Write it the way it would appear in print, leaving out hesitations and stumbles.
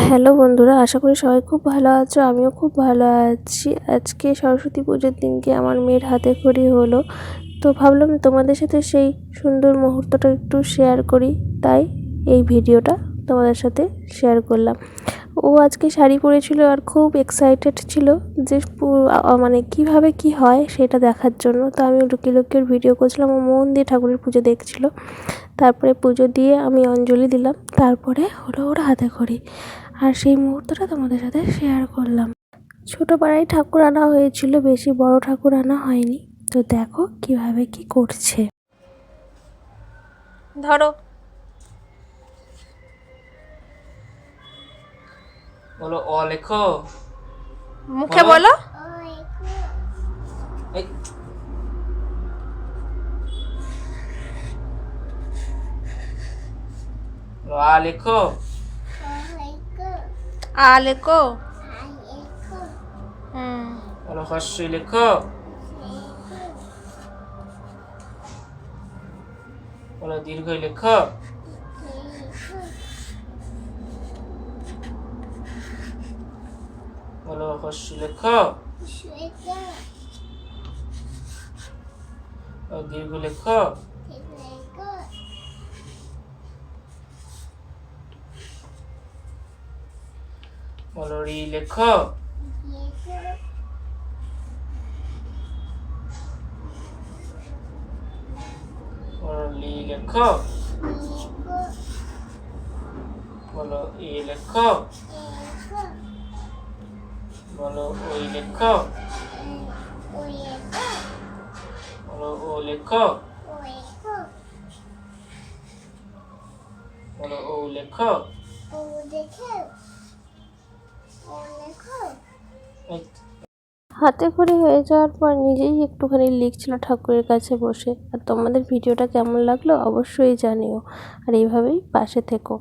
Hello বন্ধুরা, আশা করি সবাই খুব ভালো আছো। আমিও খুব ভালো আছি। আজকে সরস্বতী পুজোর দিনকে আমার মেয়ের হাতে খড়ি হলো, তো ভাবলাম তোমাদের সাথে সেই সুন্দর মুহূর্তটা একটু শেয়ার করি, তাই এই ভিডিওটা তোমাদের সাথে শেয়ার করলাম। ও আজকে শাড়ি পরেছিল আর খুব এক্সাইটেড ছিল যে মানে কিভাবে কি হয় সেটা দেখার জন্য। তো আমি লুকিয়ে লুকিয়ে ভিডিও করছিলাম, ও মন দিয়ে ঠাকুরের পুজো দেখছিল। তারপরে পুজো দিয়ে আমি অঞ্জলি দিলাম, তারপরে হলো ওর হাতে খড়ি। আর সেই মুহূর্তটা তোমাদের সাথে শেয়ার করলাম। ছোটো পাড়ায় ঠাকুর আনা হয়েছিল, বেশি বড় ঠাকুর আনা হয়নি। তো দেখো কিভাবে কি করছে। ধরো, বলো অ লেখো, মুখে বলো। এই বলো আ লেখো, আ লেখো। বলো হস্যই লেখো, বলো দীর্ঘই লেখো, বলো হস্য লেখো, দীর্ঘ লেখো, বলো রি লেখো, বলো লি লেখো, বলো ই লেখো, বলো ওই লেখো, বলো ও লেখো, বলো ও লেখো। হাতে খড়ি হয়ে যাওয়ার পর নিজেই একটুখানি লিখছিল ঠাকুরের কাছে বসে। আর তোমাদের ভিডিওটা কেমন লাগলো অবশ্যই জানিও, আর এইভাবেই পাশে থেকো।